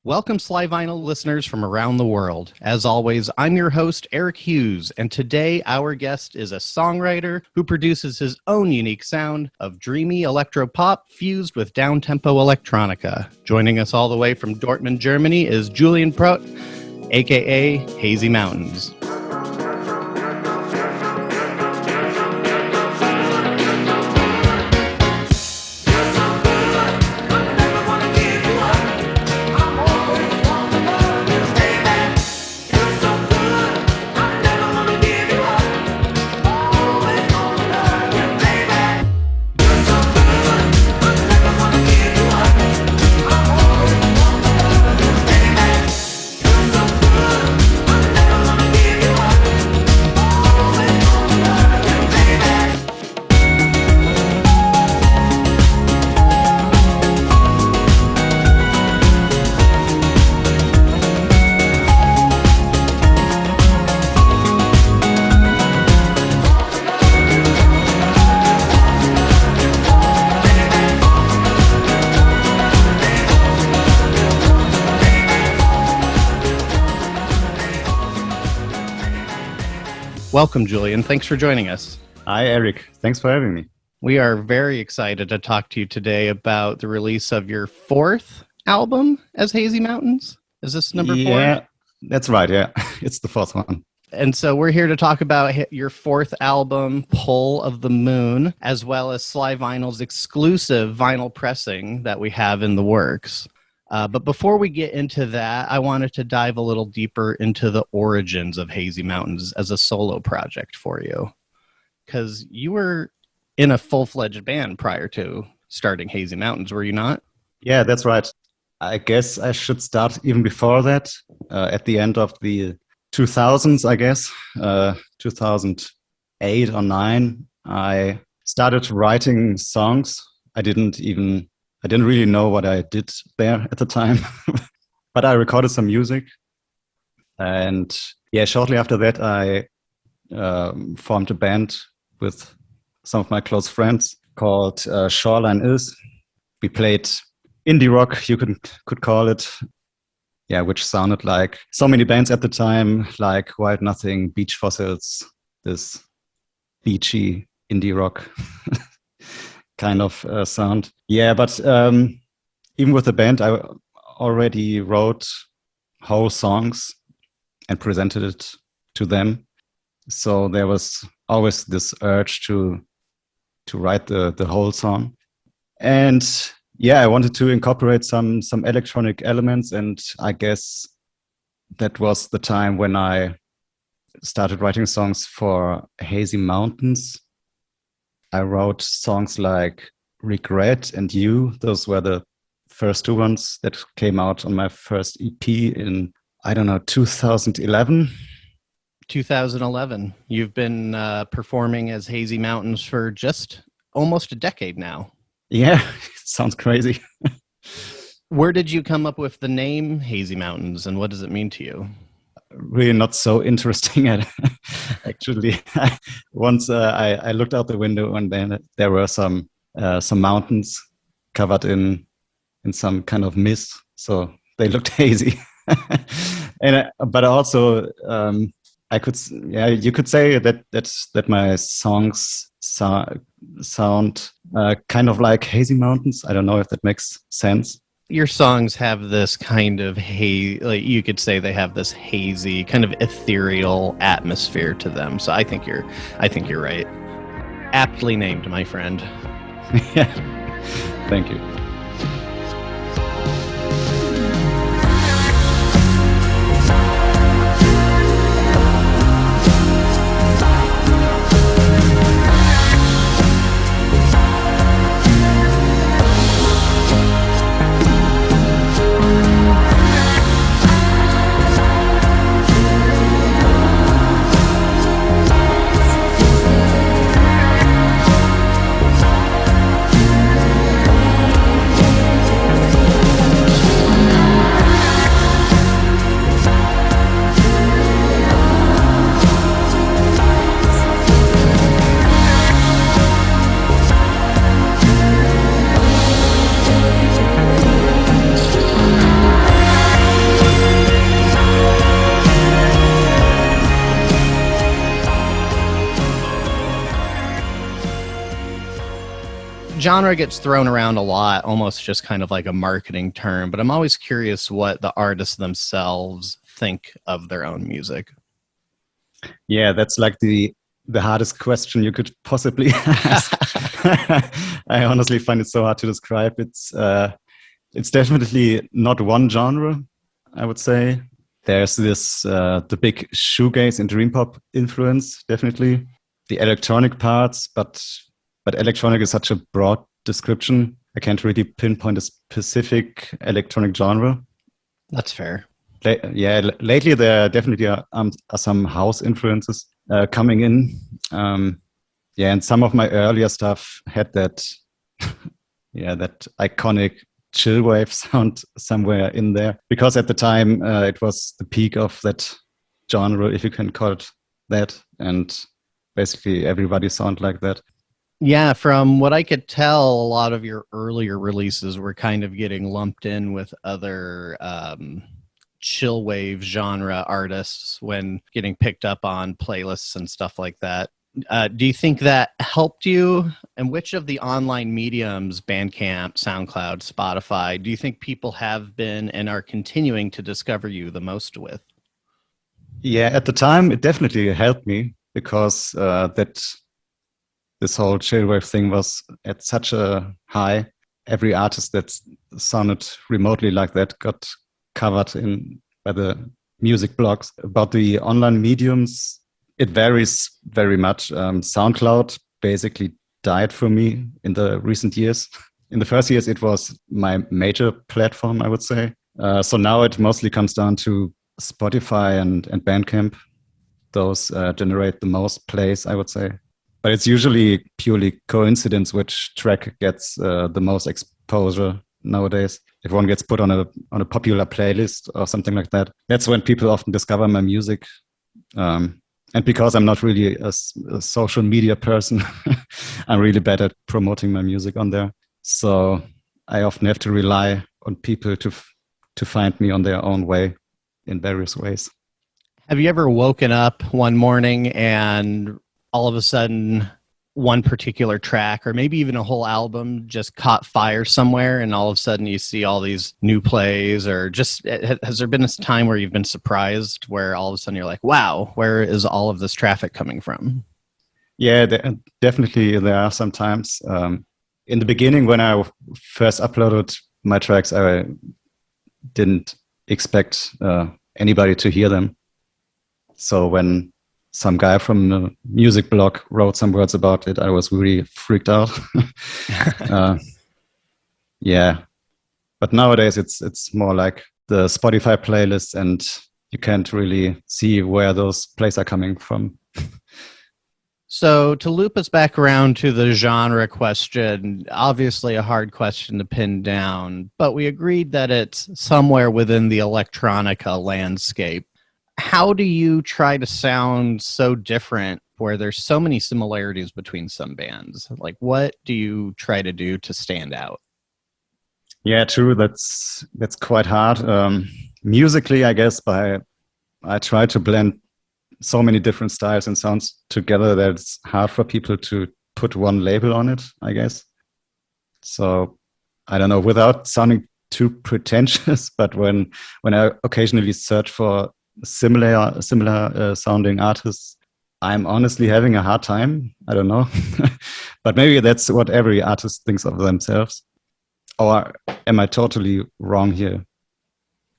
Welcome, SlyVinyl listeners from around the world. As always, I'm your host, Eric Hughes, and today our guest is a songwriter who produces his own unique sound of dreamy electro-pop fused with down-tempo electronica. Joining us all the way from Dortmund, Germany is Julian Prott, aka Hazy Mountains. Welcome, Julian. Thanks for joining us. Hi, Eric. Thanks for having me. We are very excited to talk to you today about the release of your fourth album as Hazy Mountains. Is this number 4? Yeah, that's right. Yeah, it's the fourth one. And so we're here to talk about your fourth album, Pull of the Moon, as well as SlyVinyl's exclusive vinyl pressing that we have in the works. But before we get into that, I wanted to dive a little deeper into the origins of Hazy Mountains as a solo project for you. Because you were in a full-fledged band prior to starting Hazy Mountains, were you not? Yeah, that's right. I guess I should start even before that, at the end of the 2000s, I guess, 2008 or 9, I started writing songs. I didn't really know what I did there at the time, but I recorded some music. And yeah, shortly after that, I formed a band with some of my close friends called Shoreline Is. We played indie rock, you could call it. Yeah, which sounded like so many bands at the time, like Wild Nothing, Beach Fossils, this beachy indie rock kind of sound. Yeah, but even with the band, I already wrote whole songs and presented it to them. So there was always this urge to write the whole song. And yeah, I wanted to incorporate some electronic elements, and I guess that was the time when I started writing songs for Hazy Mountains. I wrote songs like Regret and You. Those were the first two ones that came out on my first EP in, 2011. 2011. You've been performing as Hazy Mountains for just almost a decade now. Yeah, sounds crazy. Where did you come up with the name Hazy Mountains, and what does it mean to you? Really not so interesting. Actually, once I looked out the window and then there were some mountains covered in some kind of mist, so they looked hazy. But also you could say that my songs sound kind of like Hazy Mountains. I don't know if that makes sense. Your songs have this kind of like you could say they have this hazy, kind of ethereal atmosphere to them. So I think you're right. Aptly named, my friend. Yeah. Thank you. genre gets thrown around a lot, almost just kind of like a marketing term, but I'm always curious what the artists themselves think of their own music. Yeah, that's like the hardest question you could possibly ask. I honestly find it so hard to describe. It's definitely not one genre, I would say. There's this the big shoegaze and dream pop influence, definitely. The electronic parts, but electronic is such a broad description. I can't really pinpoint a specific electronic genre. That's fair. Lately there definitely are some house influences coming in. And some of my earlier stuff had that, that iconic chill wave sound somewhere in there. Because at the time it was the peak of that genre, if you can call it that, and basically everybody sounded like that. Yeah, from what I could tell, a lot of your earlier releases were kind of getting lumped in with other chill wave genre artists when getting picked up on playlists and stuff like that. Do you think that helped you? And which of the online mediums, Bandcamp, SoundCloud, Spotify, do you think people have been and are continuing to discover you the most with? Yeah, at the time, it definitely helped me because this whole chillwave thing was at such a high. Every artist that sounded remotely like that got covered by the music blogs. About the online mediums, it varies very much. SoundCloud basically died for me in the recent years. In the first years, it was my major platform, I would say. So now it mostly comes down to Spotify and Bandcamp. Those generate the most plays, I would say. But it's usually purely coincidence which track gets the most exposure nowadays. If one gets put on a popular playlist or something like that, that's when people often discover my music. And because I'm not really a social media person, I'm really bad at promoting my music on there. So I often have to rely on people to find me on their own way in various ways. Have you ever woken up one morning and all of a sudden one particular track or maybe even a whole album just caught fire somewhere and all of a sudden you see all these new plays? Or just has there been a time where you've been surprised where all of a sudden you're like, wow, where is all of this traffic coming from? Yeah, definitely there are some times. In the beginning, when I first uploaded my tracks, I didn't expect anybody to hear them. So when some guy from the music blog wrote some words about it, I was really freaked out. Yeah, but nowadays it's more like the Spotify playlist, and you can't really see where those plays are coming from. So to loop us back around to the genre question, obviously a hard question to pin down, but we agreed that it's somewhere within the electronica landscape. How do you try to sound so different where there's so many similarities between some bands? Like, what do you try to do to stand out? Yeah, true. That's quite hard. Musically, I guess, I try to blend so many different styles and sounds together that it's hard for people to put one label on it, I guess. So I don't know, without sounding too pretentious, but when I occasionally search for similar sounding artists, I'm honestly having a hard time. I don't know. But maybe that's what every artist thinks of themselves. Or am I totally wrong here?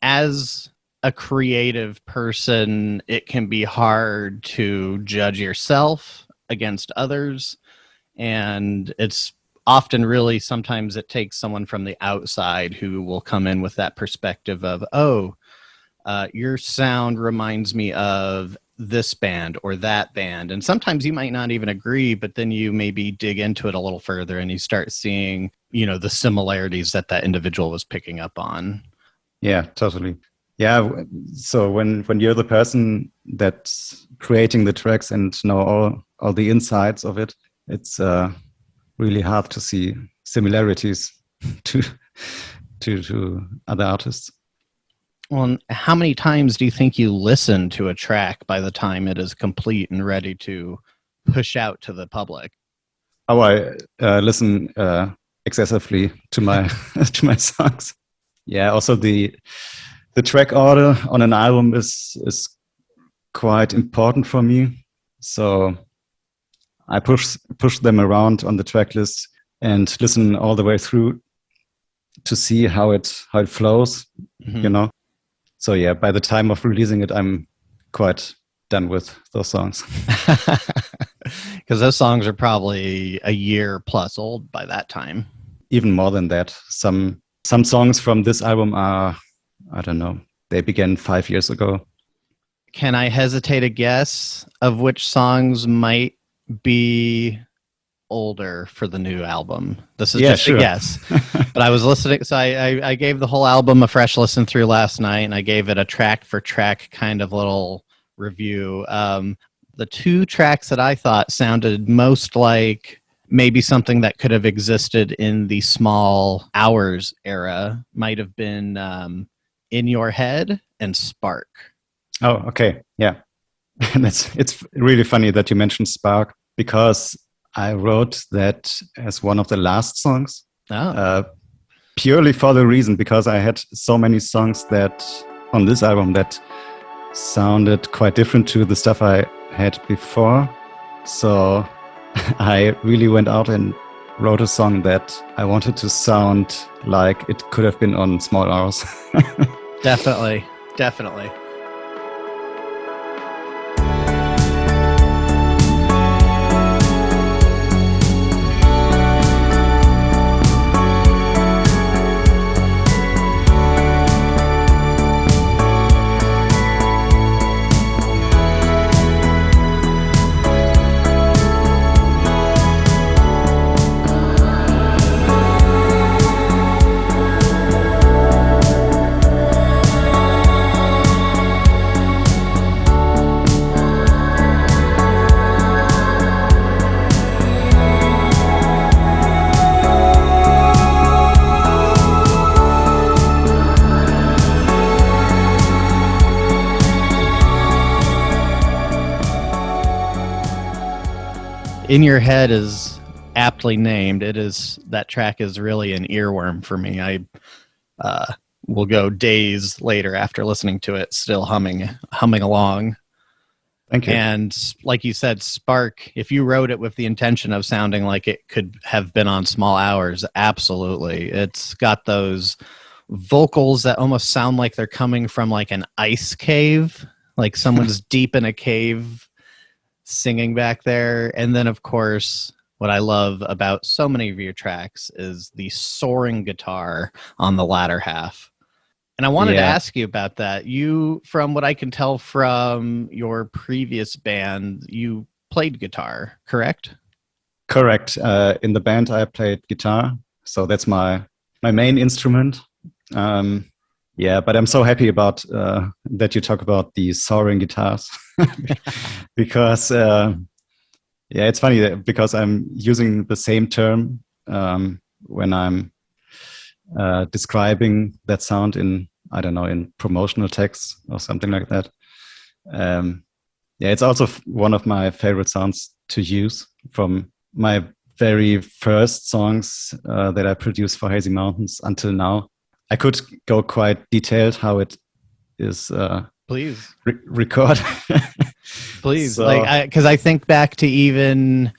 As a creative person, it can be hard to judge yourself against others. And it's often really, sometimes it takes someone from the outside who will come in with that perspective of, oh, your sound reminds me of this band or that band. And sometimes you might not even agree, but then you maybe dig into it a little further and you start seeing, the similarities that individual was picking up on. Yeah, totally. Yeah. So when you're the person that's creating the tracks and know all the insides of it, it's really hard to see similarities to other artists. Well, how many times do you think you listen to a track by the time it is complete and ready to push out to the public? how I listen excessively to my to my songs. Yeah, also the track order on an album is quite important for me. So I push them around on the track list and listen all the way through to see how it flows, you know. So yeah, by the time of releasing it, I'm quite done with those songs. Because those songs are probably a year plus old by that time. Even more than that. Some songs from this album are, I don't know, they began 5 years ago. Can I hesitate a guess of which songs might be older for the new album? This is just a guess. But I was listening, so I gave the whole album a fresh listen through last night, and I gave it a track for track kind of little review. The two tracks that I thought sounded most like maybe something that could have existed in the Small Hours era might have been In Your Head and Spark. Oh, okay. Yeah. And it's really funny that you mentioned Spark, because I wrote that as one of the last songs. Purely for the reason, because I had so many songs that on this album that sounded quite different to the stuff I had before. So I really went out and wrote a song that I wanted to sound like it could have been on Small Hours. Definitely. In Your Head is aptly named. That track is really an earworm for me. I will go days later after listening to it, still humming along. Thank you. And like you said, Spark, if you wrote it with the intention of sounding like it could have been on Small Hours, absolutely. It's got those vocals that almost sound like they're coming from like an ice cave, like someone's deep in a cave singing back there. And then, of course, what I love about so many of your tracks is the soaring guitar on the latter half. And I wanted to ask you about that. You, from what I can tell from your previous band, you played guitar, correct? Correct. In the band, I played guitar. So that's my main instrument. But I'm so happy about that you talk about the soaring guitars. Because it's funny because I'm using the same term when I'm describing that sound in promotional texts or something like that. It's also one of my favorite sounds to use from my very first songs that I produced for Hazy Mountains until now. I could go quite detailed how it is please record. Please, because I think back to even.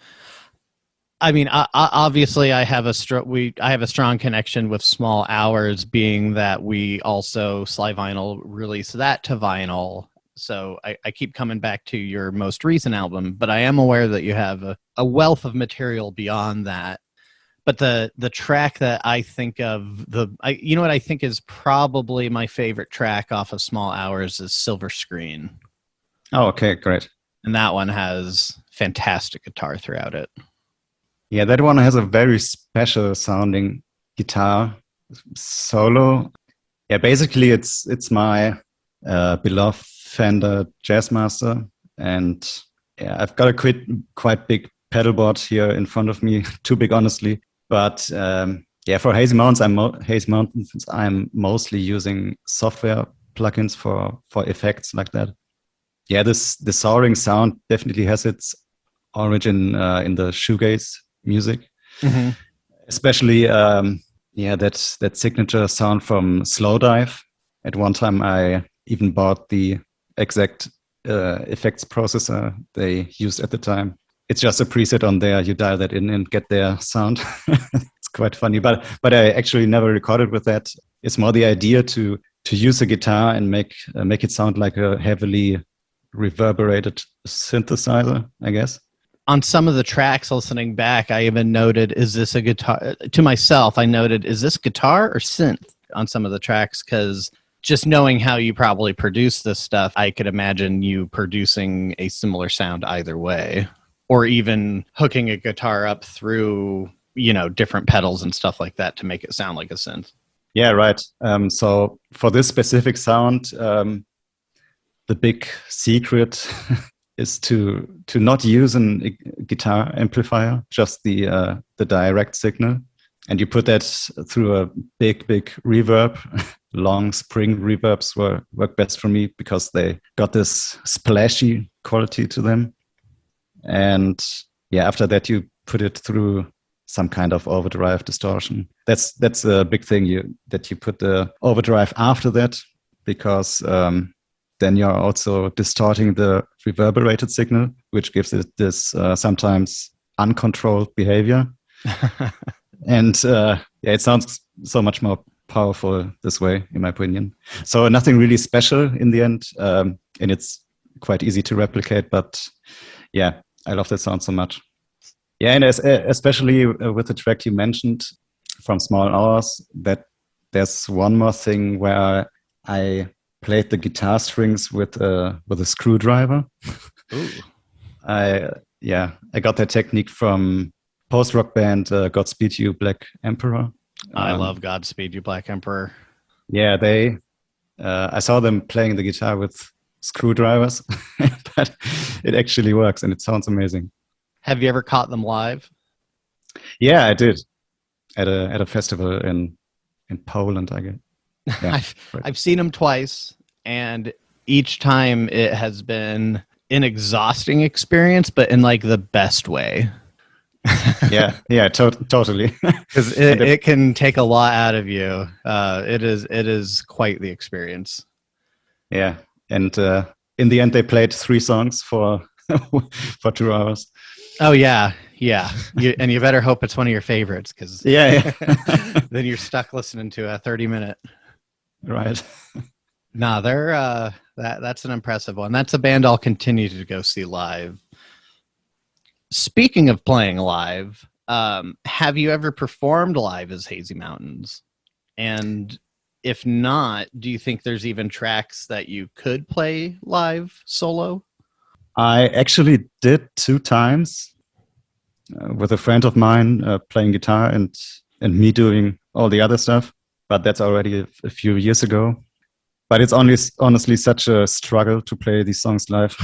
I mean, obviously, I have a strong connection with Small Hours, being that we also SlyVinyl released that to vinyl. So I keep coming back to your most recent album, but I am aware that you have a wealth of material beyond that. But the track that I think of, what I think is probably my favorite track off of Small Hours is Silver Screen. Oh, okay, great. And that one has fantastic guitar throughout it. Yeah, that one has a very special sounding guitar solo. Yeah, basically it's my beloved Fender Jazzmaster, and I've got a quite big pedal board here in front of me, too big honestly. But for Hazy Mountains, I'm mostly using software plugins for effects like that. Yeah, the soaring sound definitely has its origin in the shoegaze music. Mm-hmm. Especially, that signature sound from Slowdive. At one time, I even bought the exact effects processor they used at the time. It's just a preset on there. You dial that in and get their sound. It's quite funny, but I actually never recorded with that. It's more the idea to use a guitar and make it sound like a heavily reverberated synthesizer, I guess. On some of the tracks, listening back, I even noted, is this a guitar? To myself, I noted, is this guitar or synth on some of the tracks? Because just knowing how you probably produce this stuff, I could imagine you producing a similar sound either way, or even hooking a guitar up through, different pedals and stuff like that to make it sound like a synth. Yeah, right. So for this specific sound, the big secret is to not use a guitar amplifier, just the direct signal, and you put that through a big reverb. Long spring reverbs work best for me because they got this splashy quality to them. And after that you put it through some kind of overdrive distortion. That's a big thing, that you put the overdrive after that, because then you're also distorting the reverberated signal, which gives it this sometimes uncontrolled behavior. And it sounds so much more powerful this way, in my opinion. So nothing really special in the end, and it's quite easy to replicate. But I love that sound so much. Yeah, and especially with the track you mentioned from Small Hours, that there's one more thing where I played the guitar strings with a screwdriver. Ooh. I got that technique from post-rock band Godspeed You Black Emperor. I love Godspeed You Black Emperor. Yeah, I saw them playing the guitar with screwdrivers, but it actually works and it sounds amazing. Have you ever caught them live? Yeah, I did at a festival in Poland, I guess. Yeah, I've seen them twice, and each time it has been an exhausting experience, but in like the best way. Totally. Because it can take a lot out of you. It is quite the experience. Yeah, and in the end, they played 3 songs for 2 hours. Oh yeah. And you better hope it's one of your favorites, because then you're stuck listening to a 30-minute. Right. No, they're that's an impressive one. That's a band I'll continue to go see live. Speaking of playing live, have you ever performed live as Hazy Mountains? And if not, do you think there's even tracks that you could play live solo? I actually did 2 times with a friend of mine playing guitar and me doing all the other stuff. But that's already a few years ago. But it's honestly such a struggle to play these songs live.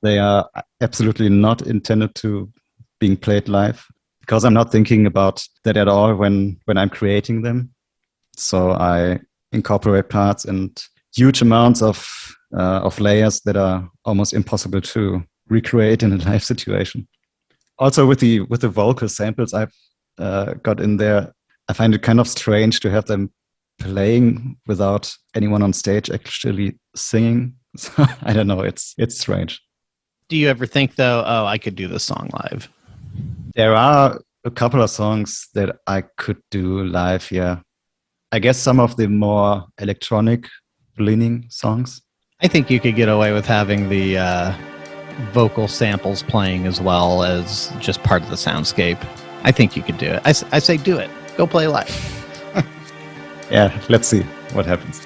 They are absolutely not intended to being played live, because I'm not thinking about that at all when I'm creating them. So I incorporate parts and huge amounts of layers that are almost impossible to recreate in a live situation. Also with the vocal samples I've got in there, I find it kind of strange to have them playing without anyone on stage actually singing. So I don't know, it's strange. Do you ever think, though, I could do this song live? There are a couple of songs that I could do live, yeah. I guess some of the more electronic leaning songs. I think you could get away with having the vocal samples playing as well as just part of the soundscape. I think you could do it. I say do it. Go play live. Yeah, let's see what happens.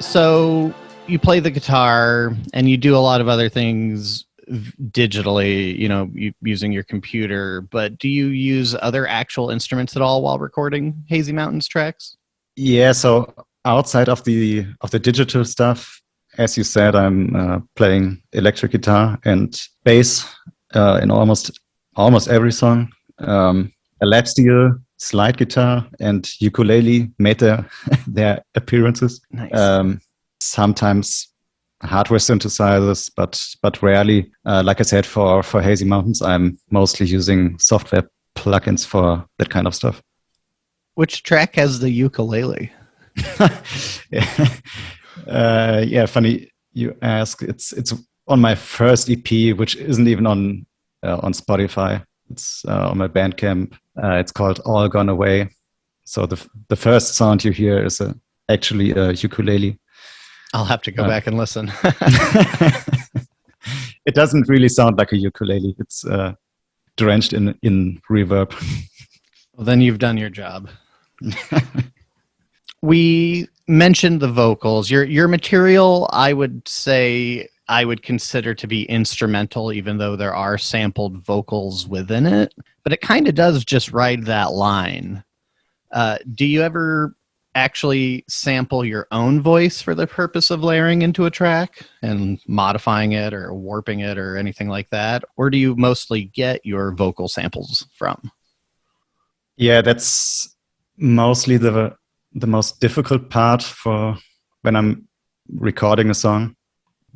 So you play the guitar and you do a lot of other things digitally, using your computer, but do you use other actual instruments at all while recording Hazy Mountains tracks? Yeah, so outside of the digital stuff, as you said, I'm playing electric guitar and bass in almost every song. A lap steel, slide guitar, and ukulele made their appearances. Nice. Sometimes hardware synthesizers, but rarely. Like I said, for Hazy Mountains, I'm mostly using software plugins for that kind of stuff. Which track has the ukulele? Yeah, funny you ask. It's on my first EP, which isn't even on Spotify. It's on my Bandcamp. It's called All Gone Away. So the first sound you hear is actually a ukulele. I'll have to go back and listen. It doesn't really sound like a ukulele. It's drenched in reverb. Well, then you've done your job. We mentioned the vocals. Your material, I would say, I would consider to be instrumental, even though there are sampled vocals within it. But it kind of does just ride that line. Do you ever actually sample your own voice for the purpose of layering into a track and modifying it or warping it or anything like that? Or do you mostly get your vocal samples from? Yeah, that's mostly the most difficult part for when I'm recording a song.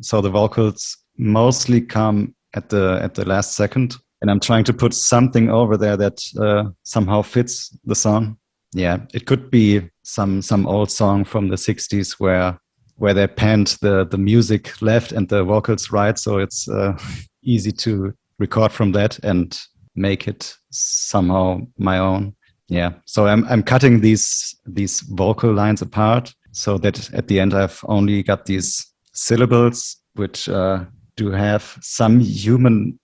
So the vocals mostly come at the last second, and I'm trying to put something over there that somehow fits the song. Yeah, it could be some old song from the 60s where they panned the music left and the vocals right, so it's easy to record from that and make it somehow my own. Yeah, so I'm cutting these vocal lines apart so that at the end I've only got these syllables which do have some human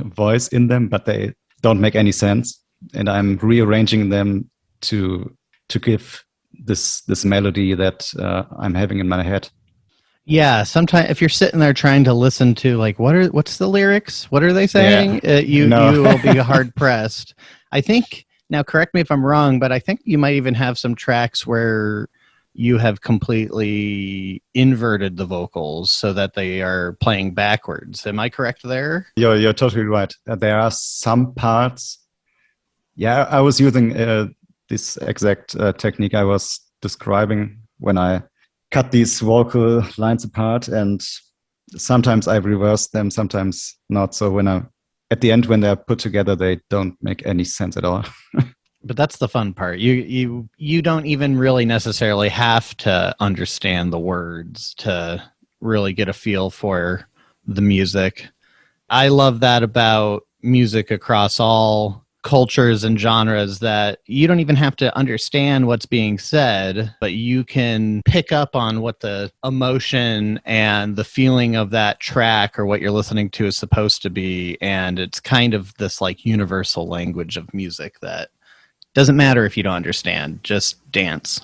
voice in them, but they don't make any sense, and I'm rearranging them to give this melody that I'm having in my head. Yeah, sometimes if you're sitting there trying to listen to like what's the lyrics, what are they saying, Yeah. you No. you will be hard pressed. I think, now correct me if I'm wrong, but I think you might even have some tracks where you have completely inverted the vocals so that they are playing backwards. Am I correct there? You're totally right. There are some parts. Yeah, I was using this exact technique I was describing when I cut these vocal lines apart, and sometimes I reverse them, sometimes not. So at the end, when they're put together, they don't make any sense at all. But that's the fun part. You don't even really necessarily have to understand the words to really get a feel for the music. I love that about music across all cultures and genres, that you don't even have to understand what's being said, but you can pick up on what the emotion and the feeling of that track or what you're listening to is supposed to be. And it's kind of this like universal language of music that doesn't matter if you don't understand, just dance.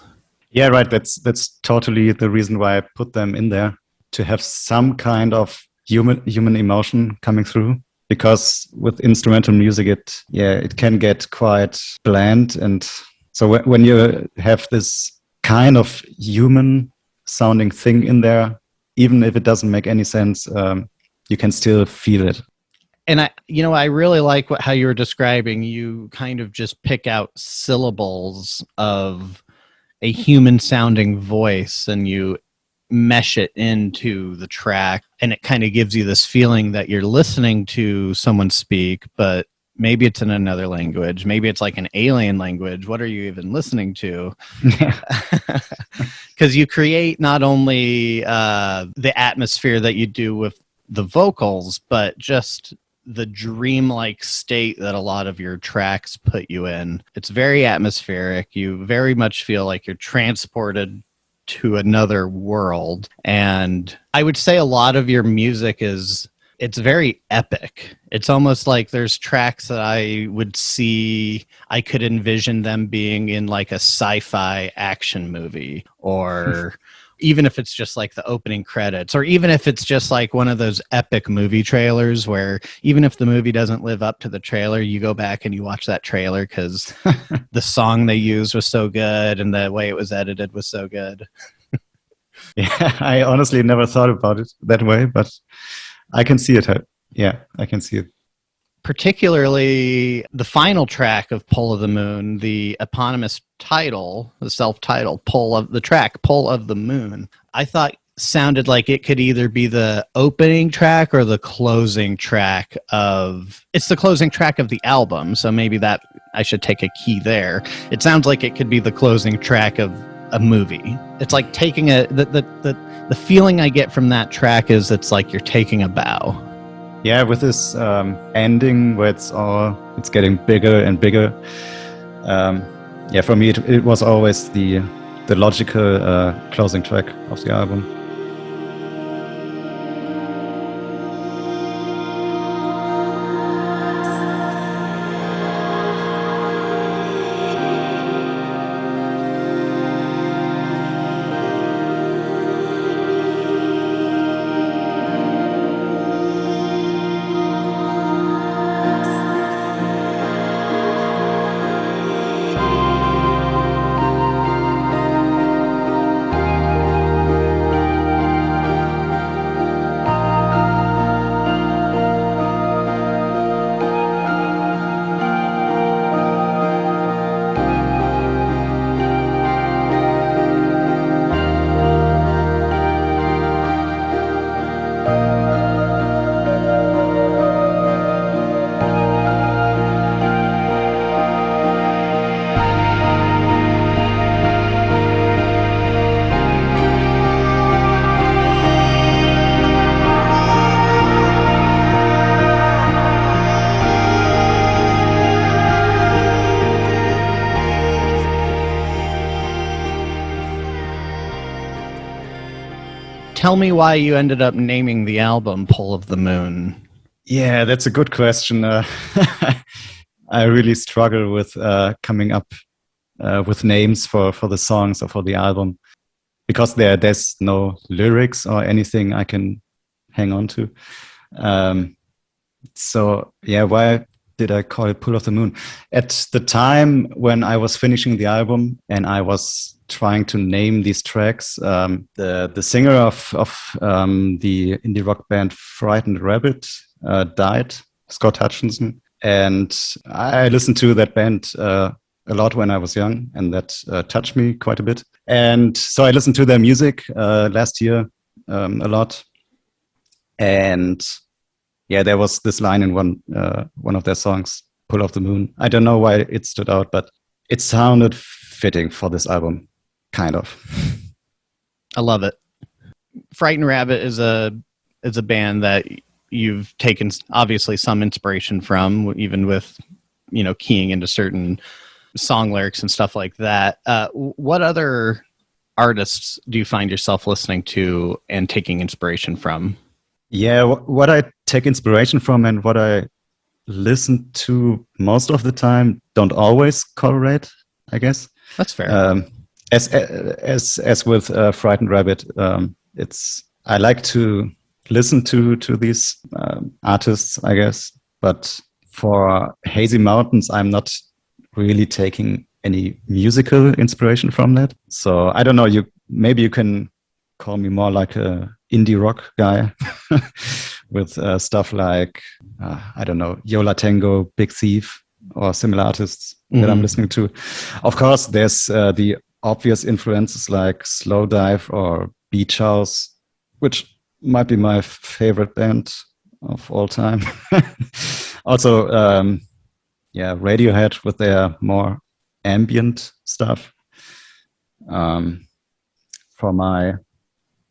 Yeah, right. That's totally the reason why I put them in there, to have some kind of human emotion coming through. Because with instrumental music, it can get quite bland, and so when you have this kind of human sounding thing in there, even if it doesn't make any sense, you can still feel it. And I really like how you were describing. You kind of just pick out syllables of a human sounding voice and you mesh it into the track, and it kind of gives you this feeling that you're listening to someone speak, but maybe it's in another language, maybe it's like an alien language. What are you even listening to? Because you create not only the atmosphere that you do with the vocals, but just the dreamlike state that a lot of your tracks put you in. It's very atmospheric. You very much feel like you're transported to another world. And I would say a lot of your music it's very epic. It's almost like there's tracks that I could envision them being in like a sci-fi action movie or even if it's just like the opening credits, or even if it's just like one of those epic movie trailers where even if the movie doesn't live up to the trailer, you go back and you watch that trailer because the song they used was so good and the way it was edited was so good. Yeah, I honestly never thought about it that way, but I can see it. Yeah, I can see it. Particularly the final track of Pull of the Moon, the eponymous title, the self-titled Pull of the Moon, I thought sounded like it could either be the opening track or the closing track it's the closing track of the album, so maybe that I should take a key there. It sounds like it could be the closing track of a movie. It's like taking the feeling I get from that track is it's like you're taking a bow. Yeah, with this ending where it's getting bigger and bigger. Yeah, for me it was always the logical closing track of the album. Tell me why you ended up naming the album Pull of the Moon. Yeah, that's a good question. I really struggle with coming up with names for the songs or for the album because there's no lyrics or anything I can hang on to. So yeah, why did I call it Pull of the Moon? At the time when I was finishing the album and I was trying to name these tracks, the singer of the indie rock band Frightened Rabbit died, Scott Hutchinson, and I listened to that band a lot when I was young, and that touched me quite a bit. And so I listened to their music last year a lot, and yeah, there was this line in one of their songs, "Pull of the Moon." I don't know why it stood out, but it sounded fitting for this album, kind of. I love it. Frightened Rabbit is a band that you've taken obviously some inspiration from, even with keying into certain song lyrics and stuff like that. What other artists do you find yourself listening to and taking inspiration from? Yeah, what I take inspiration from and what I listen to most of the time don't always correlate, I guess. That's fair. As with Frightened Rabbit, I like to listen to these artists, I guess. But for Hazy Mountains, I'm not really taking any musical inspiration from that. So I don't know. Maybe you can call me more like a indie rock guy with stuff like I don't know, Yola Tango, Big Thief, or similar artists that I'm listening to. Of course, there's the obvious influences like Slowdive or Beach House, which might be my favorite band of all time. Also, Radiohead with their more ambient stuff. For my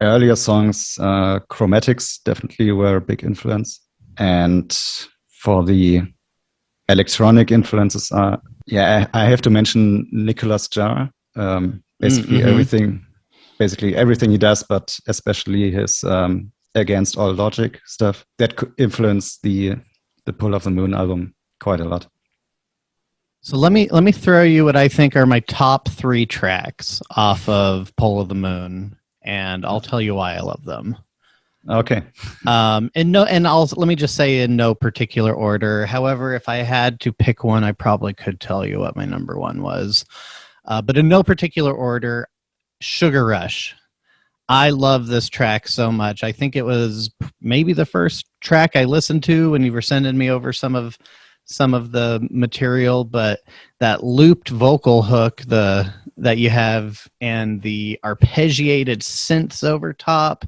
earlier songs, Chromatics definitely were a big influence. And for the electronic influences, I have to mention Nicolas Jarre. Basically everything he does, but especially his Against All Logic stuff that could influence the Pull of the Moon album quite a lot. So let me throw you what I think are my top 3 tracks off of Pull of the Moon. and I'll tell you why I love them. Okay. Let me just say in no particular order. However, if I had to pick one, I probably could tell you what my number one was. But in no particular order, Sugar Rush. I love this track so much. I think it was maybe the first track I listened to when you were sending me over some of the material, but that looped vocal hook that you have and the arpeggiated synths over top,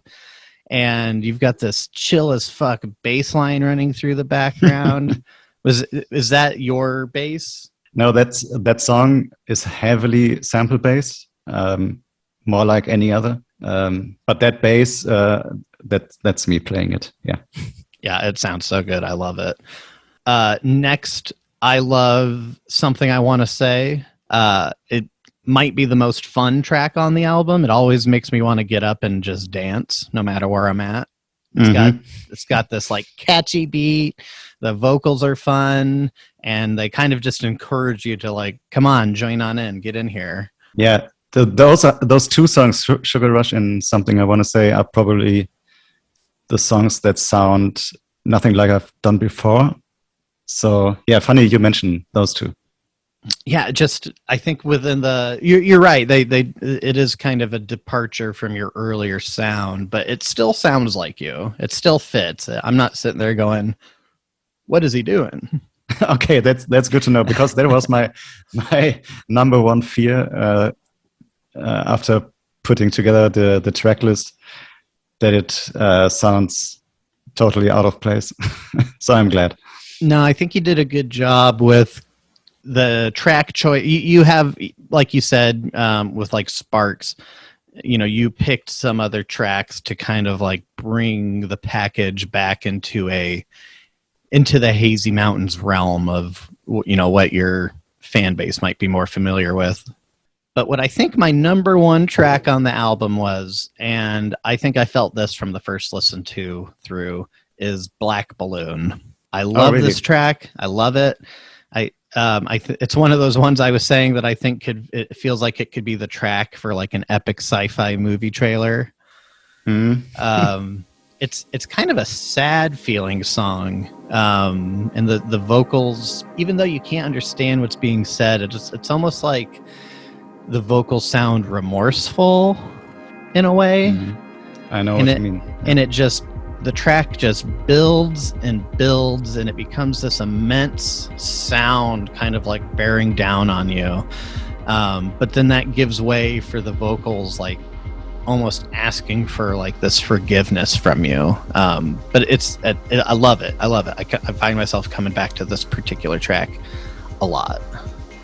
and you've got this chill as fuck bass line running through the background. Is that your bass? No, that song is heavily sample bass, more like any other. But that bass, that's me playing it. Yeah. Yeah, it sounds so good. I love it. Next, I love Something I Want to Say. It might be the most fun track on the album. It always makes me want to get up and just dance no matter where I'm at. It's got this like catchy beat. The vocals are fun, and they kind of just encourage you to like, come on, join on in, get in here. Yeah, those two songs, Sugar Rush and Something I Want to Say, are probably the songs that sound nothing like I've done before. So yeah, funny you mentioned those two. Yeah, just I think within you're right. It is kind of a departure from your earlier sound, but it still sounds like you. It still fits. I'm not sitting there going, "What is he doing?" Okay, that's good to know, because that was my number one fear after putting together the track list, that it sounds totally out of place. So I'm glad. No, I think you did a good job with the track choice. You have, like you said, with like Sparks, you picked some other tracks to kind of like bring the package back into the Hazy Mountains realm of, what your fan base might be more familiar with. But what I think my number one track on the album was, and I think I felt this from the first listen through, is Black Balloon. I love this track. I love it. It's one of those ones I was saying that I think it feels like it could be the track for like an epic sci-fi movie trailer. It's kind of a sad feeling song, and the vocals, even though you can't understand what's being said, it's almost like the vocals sound remorseful in a way. I know what you mean. And the track just builds and builds, and it becomes this immense sound kind of like bearing down on you. But then that gives way for the vocals, like almost asking for like this forgiveness from you. But I love it. I find myself coming back to this particular track a lot.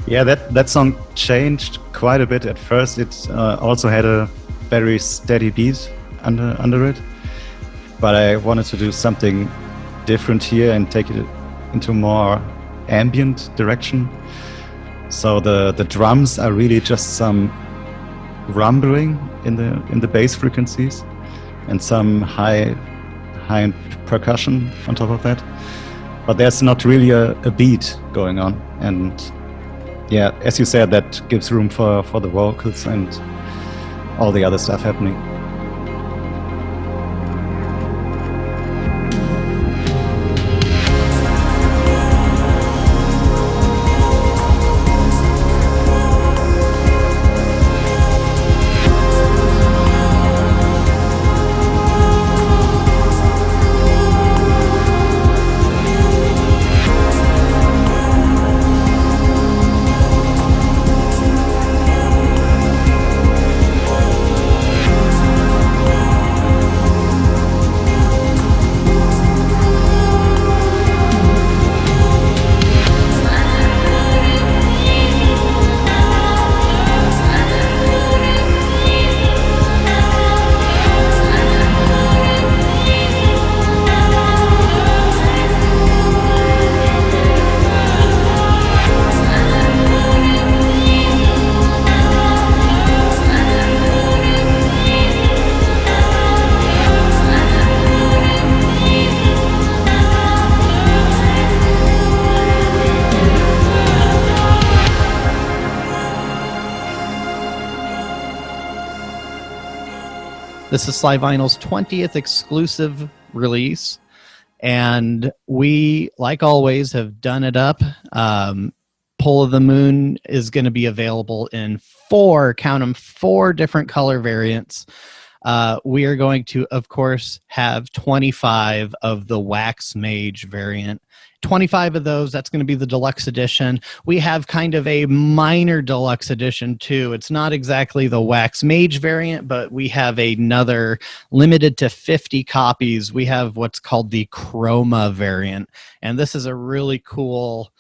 Yeah, that song changed quite a bit. At first, it also had a very steady beat under it. But I wanted to do something different here and take it into more ambient direction. So the drums are really just some rumbling in the bass frequencies, and some high percussion on top of that. But there's not really a beat going on. And yeah, as you said, that gives room for the vocals and all the other stuff happening. This is SlyVinyl's 20th exclusive release, and we, like always, have done it up. Pull of the Moon is going to be available in four different color variants. We are going to, of course, have 25 of the Wax Mage variant. 25 of those, that's going to be the deluxe edition. We have kind of a minor deluxe edition, too. It's not exactly the Wax Mage variant, but we have another limited to 50 copies. We have what's called the Chroma variant, and this is a really cool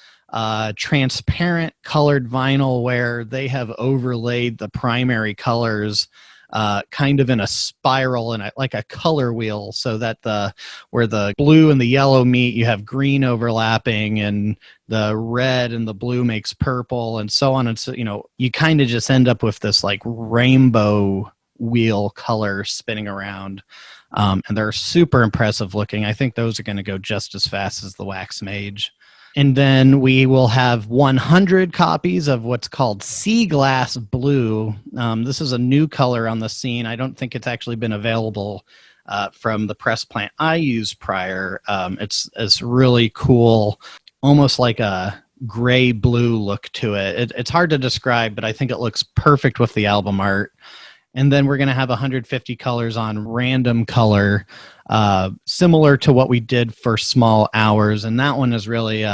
transparent colored vinyl where they have overlaid the primary colors kind of in a spiral and like a color wheel, so that where the blue and the yellow meet, you have green overlapping, and the red and the blue makes purple, and so on. And so, you kind of just end up with this like rainbow wheel color spinning around. And they're super impressive looking. I think those are going to go just as fast as the Wax Mage. And then we will have 100 copies of what's called Sea Glass Blue. This is a new color on the scene. I don't think it's actually been available from the press plant I used prior. It's really cool, almost like a gray blue look to it. It's hard to describe, but I think it looks perfect with the album art. And then we're going to have 150 colors on random color, similar to what we did for Small Hours. And that one is really,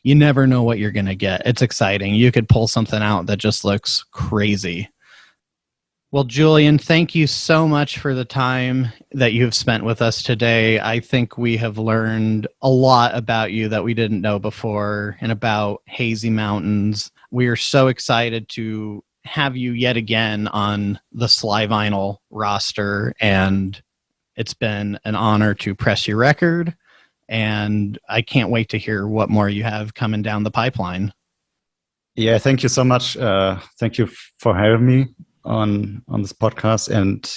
you never know what you're going to get. It's exciting. You could pull something out that just looks crazy. Well, Julian, thank you so much for the time that you have spent with us today. I think we have learned a lot about you that we didn't know before, and about Hazy Mountains. We are so excited to have you yet again on the SlyVinyl roster, and it's been an honor to press your record, and I can't wait to hear what more you have coming down the pipeline. Yeah, thank you so much. Thank you for having me on this podcast, and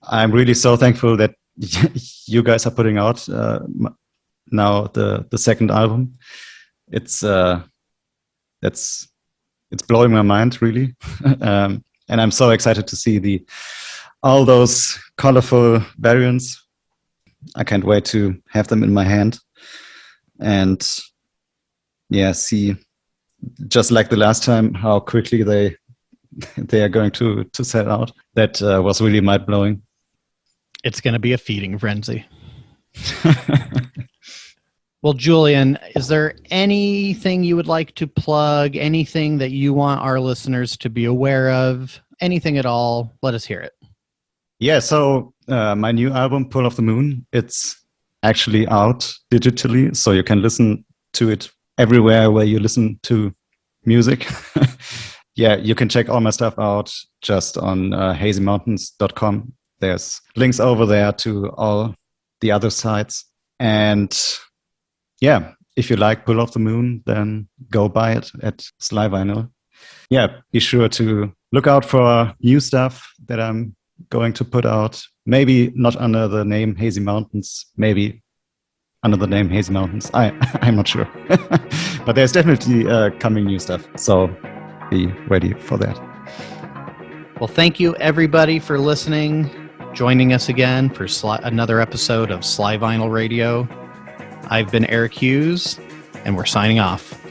I'm really so thankful that you guys are putting out now the second album. It's blowing my mind, really. And I'm so excited to see all those colorful variants. I can't wait to have them in my hand. And yeah, see, just like the last time, how quickly they are going to sell out. That was really mind-blowing. It's going to be a feeding frenzy. Well, Julian, is there anything you would like to plug? Anything that you want our listeners to be aware of? Anything at all? Let us hear it. Yeah, so my new album, Pull of the Moon, it's actually out digitally, so you can listen to it everywhere where you listen to music. Yeah, you can check all my stuff out just on hazymountains.com. There's links over there to all the other sites. And yeah, if you like Pull of the Moon, then go buy it at SlyVinyl. Yeah, be sure to look out for new stuff that I'm going to put out. Maybe not under the name Hazy Mountains, maybe under the name Hazy Mountains. I'm not sure. But there's definitely coming new stuff, so be ready for that. Well, thank you, everybody, for listening, joining us again for another episode of SlyVinyl Radio. I've been Eric Hughes, and we're signing off.